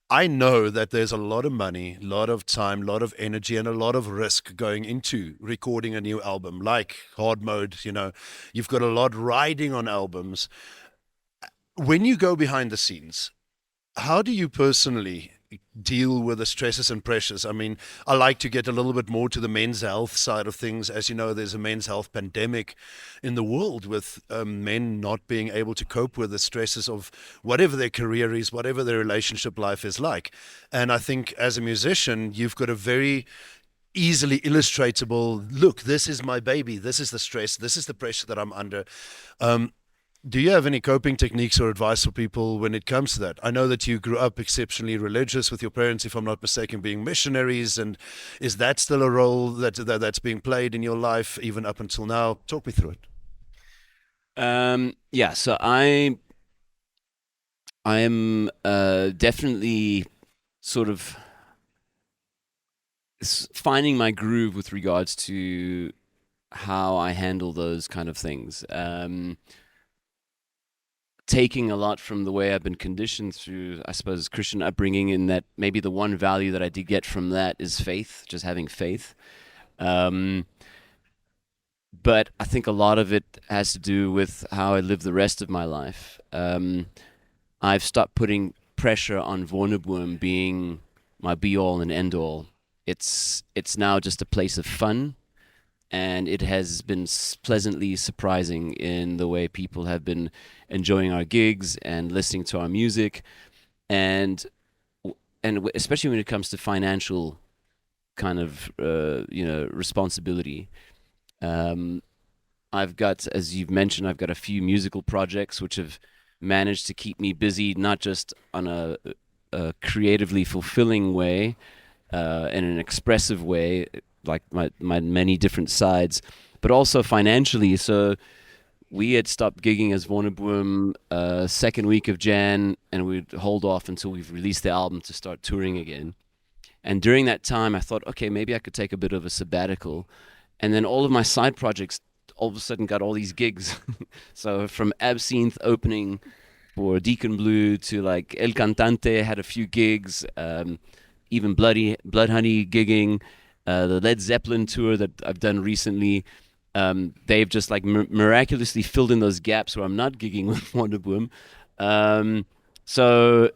I know that there's a lot of money, a lot of time, a lot of energy, and a lot of risk going into recording a new album, like hard mode. You've got a lot riding on albums. When you go behind the scenes, How do you personally deal with the stresses and pressures? I mean, I like to get a little bit more to the men's health side of things. As you know, there's a men's health pandemic in the world with men not being able to cope with the stresses of whatever their career is, whatever their relationship life is like. And I think as a musician, you've got a very easily illustratable look. This is my baby. This is the stress. This is the pressure that I'm under. Um, do you have any coping techniques or advice for people when it comes to that? I know that you grew up exceptionally religious with your parents, if I'm not mistaken, being missionaries. And is that still a role that's being played in your life even up until now? Talk me through it. Yeah, so I am definitely sort of finding my groove with regards to how I handle those kind of things. Taking a lot from the way I've been conditioned through, I suppose, Christian upbringing, in that maybe the one value that I did get from that is faith, just having faith. But I think a lot of it has to do with how I live the rest of my life. I've stopped putting pressure on WONDERboom being my be-all and end-all. It's now just a place of fun, and it has been pleasantly surprising in the way people have been enjoying our gigs and listening to our music, and especially when it comes to financial kind of responsibility. I've got, as you've mentioned, I've got a few musical projects which have managed to keep me busy, not just on a creatively fulfilling way, in an expressive way, like my many different sides, but also financially. So we had stopped gigging as WONDERboom second week of Jan, and we'd hold off until we've released the album to start touring again. And during that time, I thought, okay, maybe I could take a bit of a sabbatical. And then all of my side projects all of a sudden got all these gigs. So from Absinthe opening for Deacon Blue to like El Cantante had a few gigs, even Blood Honey gigging, the Led Zeppelin tour that I've done recently. They've just like miraculously filled in those gaps where I'm not gigging with WONDERboom. So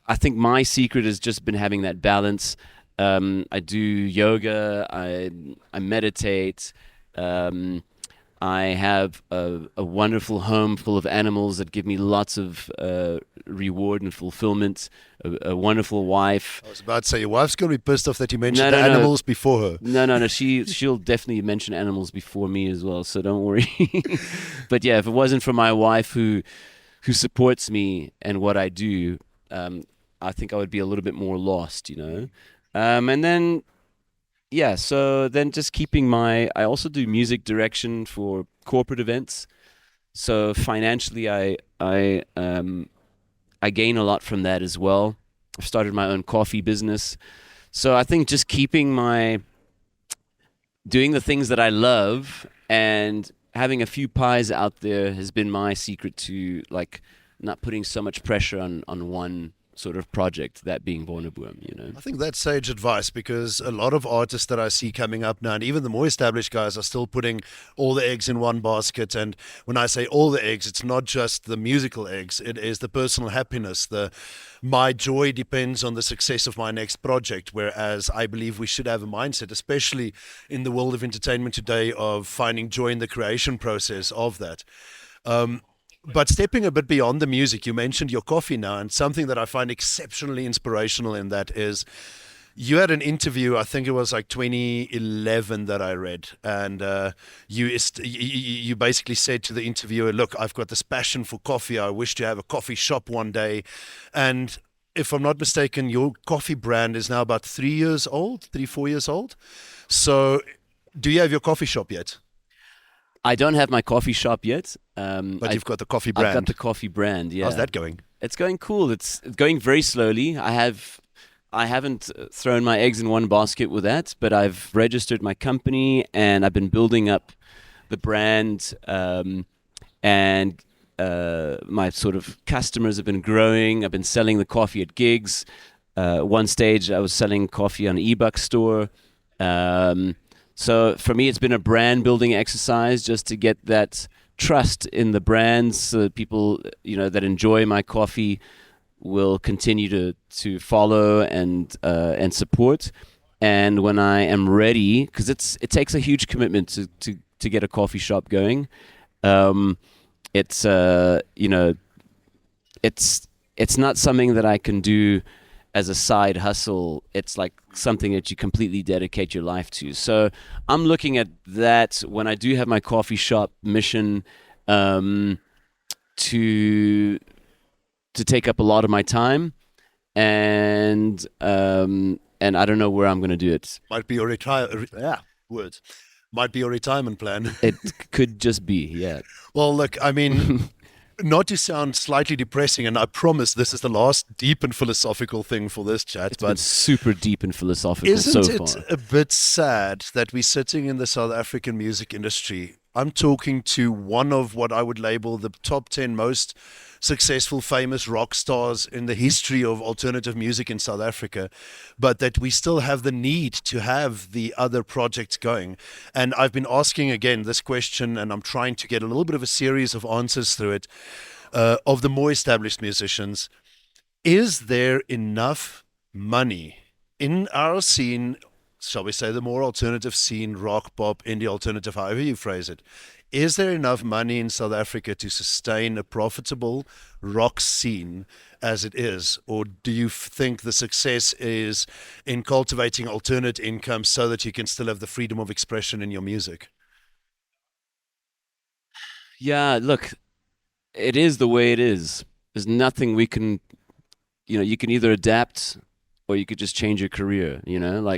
I think my secret has just been having that balance. I do yoga, I meditate, I have a wonderful home full of animals that give me lots of reward and fulfillment, a wonderful wife. I was about to say, your wife's going to be pissed off that you mentioned the animals before her. No. She'll definitely mention animals before me as well, so don't worry. But yeah, if it wasn't for my wife who supports me and what I do, I think I would be a little bit more lost, you know. And then, yeah, so then just keeping I also do music direction for corporate events. So financially, I gain a lot from that as well. I've started my own coffee business. So I think just doing the things that I love and having a few pies out there has been my secret to like not putting so much pressure on one sort of project, that being WONDERboom, you know. I think that's sage advice, because a lot of artists that I see coming up now, and even the more established guys, are still putting all the eggs in one basket. And when I say all the eggs, it's not just the musical eggs, it is the personal happiness, my joy depends on the success of my next project. Whereas I believe we should have a mindset, especially in the world of entertainment today, of finding joy in the creation process of that. But stepping a bit beyond the music, you mentioned your coffee now, and something that I find exceptionally inspirational in that is you had an interview, I think it was like 2011 that I read, and you basically said to the interviewer, look, I've got this passion for coffee, I wish to have a coffee shop one day. And if I'm not mistaken, your coffee brand is now about 4 years old. So do you have your coffee shop yet? I don't have my coffee shop yet. But you've got the coffee brand. I've got the coffee brand, yeah. How's that going? It's going cool. It's going very slowly. I haven't thrown my eggs in one basket with that, but I've registered my company and I've been building up the brand, and my sort of customers have been growing. I've been selling the coffee at gigs. One stage I was selling coffee on an eBuck store. So for me, it's been a brand building exercise just to get that trust in the brands, so that people, you know, that enjoy my coffee will continue to follow and support. And when I am ready, because it takes a huge commitment to get a coffee shop going. It's it's not something that I can do as a side hustle. It's like something that you completely dedicate your life to. So I'm looking at that when I do have my coffee shop mission, to take up a lot of my time, and I don't know where I'm going to do it. Might be your words. Might be your retirement plan. It could just be, yeah. Well, look, I mean, not to sound slightly depressing, and I promise this is the last deep and philosophical thing for this chat, It's been super deep and philosophical so isn't far. it a bit sad that we're sitting in the South African music industry? I'm talking to one of what I would label the top 10 most successful, famous rock stars in the history of alternative music in South Africa, but that we still have the need to have the other projects going. And I've been asking again this question, and I'm trying to get a little bit of a series of answers through it, of the more established musicians. Is there enough money in our scene, shall we say the more alternative scene, rock, pop, indie alternative, however you phrase it? Is there enough money in South Africa to sustain a profitable rock scene as it is? Or do you think the success is in cultivating alternate income so that you can still have the freedom of expression in your music? Yeah, look, it is the way it is. There's nothing we can, you can either adapt or you could just change your career, and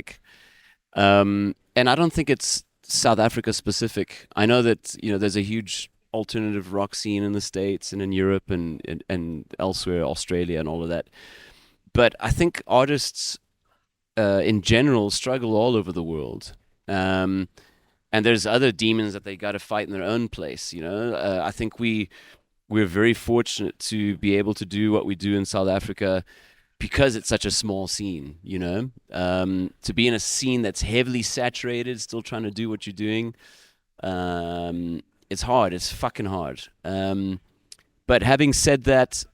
I don't think it's South Africa specific. I know that, there's a huge alternative rock scene in the States and in Europe and elsewhere, Australia and all of that. But I think artists in general struggle all over the world. And there's other demons that they got to fight in their own place, I think we're very fortunate to be able to do what we do in South Africa because it's such a small scene, to be in a scene that's heavily saturated, still trying to do what you're doing. It's hard. It's fucking hard. But having said that,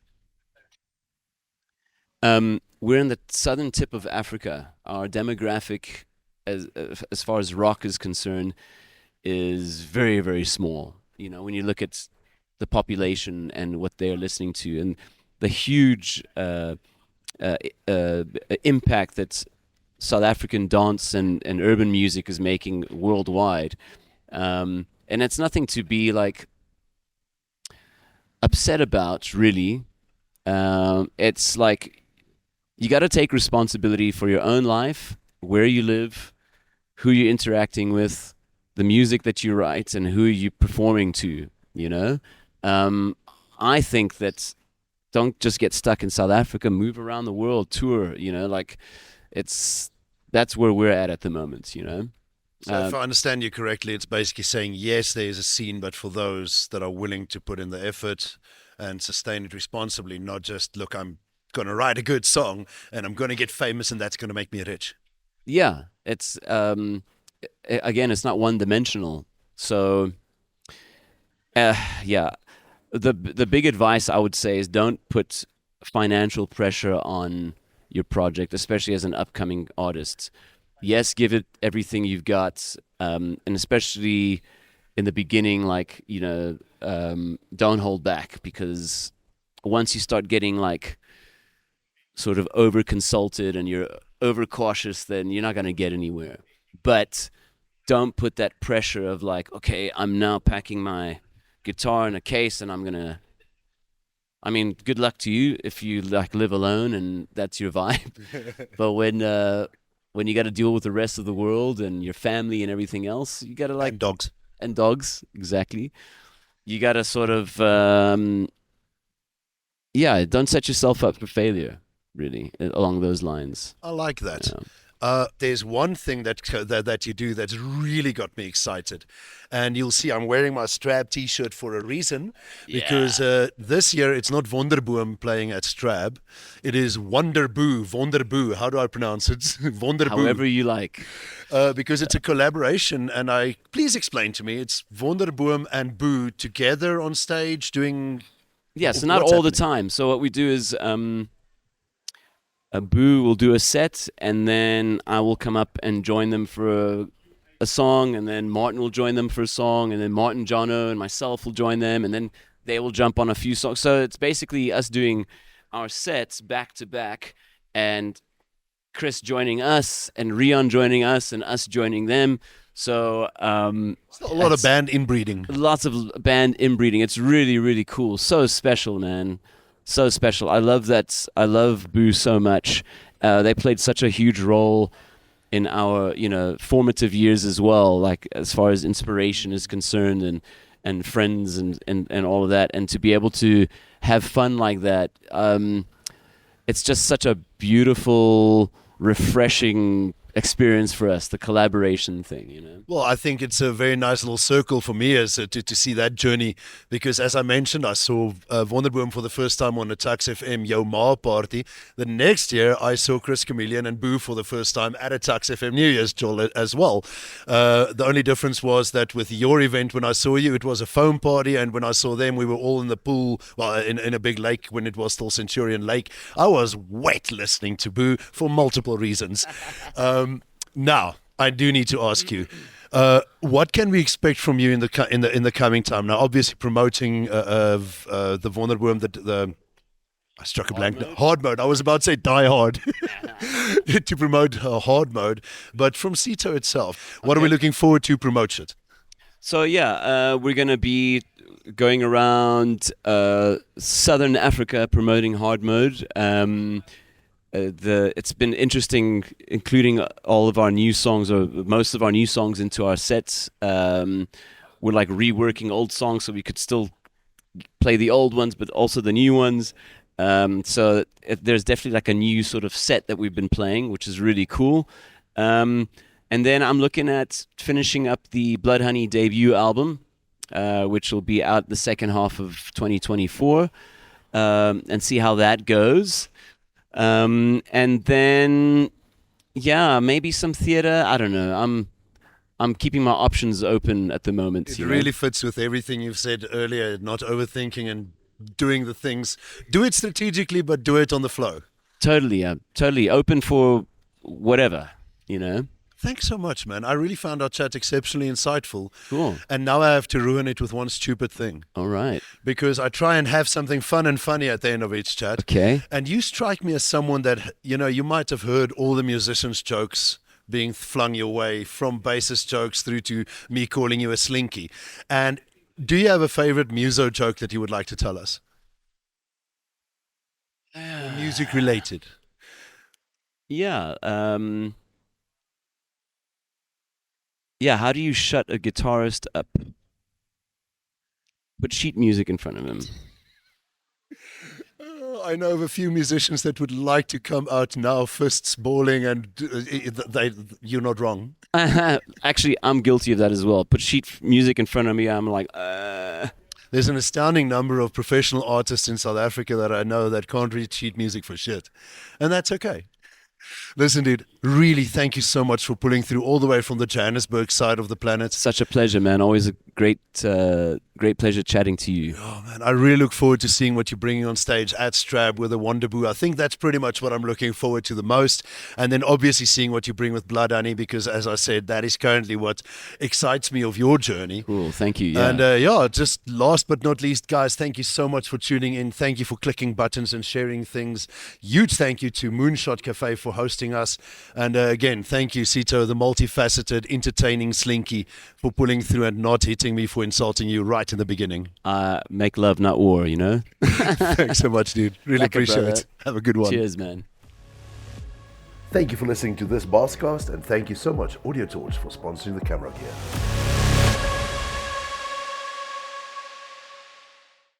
we're in the southern tip of Africa. Our demographic, as far as rock is concerned, is very, very small. When you look at the population and what they're listening to, and the huge impact that South African dance and urban music is making worldwide. And it's nothing to be like upset about, really. It's like you got to take responsibility for your own life, where you live, who you're interacting with, the music that you write, and who you're performing to, I think that don't just get stuck in South Africa, move around the world, tour, that's where we're at the moment, So if I understand you correctly, it's basically saying, yes, there is a scene, but for those that are willing to put in the effort and sustain it responsibly, not just, look, I'm going to write a good song and I'm going to get famous and that's going to make me rich. Yeah, it's, again, it's not one-dimensional. So, yeah. The big advice I would say is don't put financial pressure on your project, especially as an upcoming artist. Yes, give it everything you've got, and especially in the beginning, don't hold back, because once you start getting sort of over consulted and you're over cautious, then you're not going to get anywhere. But don't put that pressure of okay, I'm now packing my guitar in a case and good luck to you if you live alone and that's your vibe. But when you got to deal with the rest of the world and your family and everything else, you got to and dogs, exactly. You got to sort of don't set yourself up for failure, really, along those lines. I like that. There's one thing that you do that's really got me excited, and you'll see I'm wearing my STRAB t-shirt for a reason, because this year it's not WONDERboom playing at STRAB, it is WONDERboom. How do I pronounce it? WONDERboom. However you like. Because it's a collaboration, and please explain to me, it's WONDERboom and Boo together on stage doing. Yeah, so not all the time. So what we do is Boo will do a set, and then I will come up and join them for a song, and then Martin will join them for a song, and then Martin, Jono, and myself will join them, and then they will jump on a few songs. So it's basically us doing our sets back to back, and Chris joining us, and Rion joining us, and us joining them. So a lot of band inbreeding. Lots of band inbreeding. It's really, really cool. So special, man. So special. I love that. I love Boo so much. They played such a huge role in our, formative years as well, like as far as inspiration is concerned, and friends and all of that. And to be able to have fun like that, it's just such a beautiful, refreshing experience for us, the collaboration thing. Well, I think it's a very nice little circle for me as to see that journey, because as I mentioned, I saw WONDERboom for the first time on the Tux FM Yo Ma party. The next year, I saw Chris Chameleon and Boo for the first time at a Tux FM New Year's Joel as well. The only difference was that with your event, when I saw you, it was a foam party, and when I saw them, we were all in the pool, well, in a big lake when it was still Centurion Lake. I was wet listening to Boo for multiple reasons. Now, I do need to ask you, what can we expect from you in the coming time? Now, obviously, promoting the WONDERboom, I struck a blank. Hard mode. I was about to say Die Hard to promote hard mode, but from Cito itself, what are we looking forward to promote it? So we're gonna be going around Southern Africa promoting hard mode. It's been interesting including all of our new songs, or most of our new songs, into our sets. We're like reworking old songs so we could still play the old ones but also the new ones. So there's definitely like a new sort of set that we've been playing, which is really cool. And then I'm looking at finishing up the Blood Honey debut album, which will be out the second half of 2024, and see how that goes. And then, maybe some theater. I don't know. I'm keeping my options open at the moment. It really fits with everything you've said earlier. Not overthinking and doing the things. Do it strategically, but do it on the flow. Totally, totally open for whatever. Thanks so much, man. I really found our chat exceptionally insightful. Cool. And now I have to ruin it with one stupid thing. All right. Because I try and have something fun and funny at the end of each chat. Okay. And you strike me as someone that, you might have heard all the musicians' jokes being flung your way, from bassist jokes through to me calling you a slinky. And do you have a favorite muso joke that you would like to tell us? Music related. Yeah. How do you shut a guitarist up? Put sheet music in front of him. I know of a few musicians that would like to come out now, fists balling, and you're not wrong. Actually, I'm guilty of that as well. Put sheet music in front of me, I'm like, There's an astounding number of professional artists in South Africa that I know that can't read sheet music for shit. And that's okay. Listen, dude, really thank you so much for pulling through all the way from the Johannesburg side of the planet. Such a pleasure, man. Always a great pleasure chatting to you. Oh, man, I really look forward to seeing what you're bringing on stage at STRAB with the WONDERboom. I think that's pretty much what I'm looking forward to the most. And then obviously seeing what you bring with Blood Honey, because as I said, that is currently what excites me of your journey. Cool, thank you. Yeah. And just last but not least, guys, thank you so much for tuning in. Thank you for clicking buttons and sharing things. Huge thank you to Moonshot Café for hosting us. And again, thank you, Cito, the multifaceted, entertaining slinky, for pulling through and not hitting me for insulting you right in the beginning. Make love, not war, Thanks so much, dude. Really appreciate it. Have a good one. Cheers, man. Thank you for listening to this Baascast, and thank you so much, Audio Torch, for sponsoring the camera gear.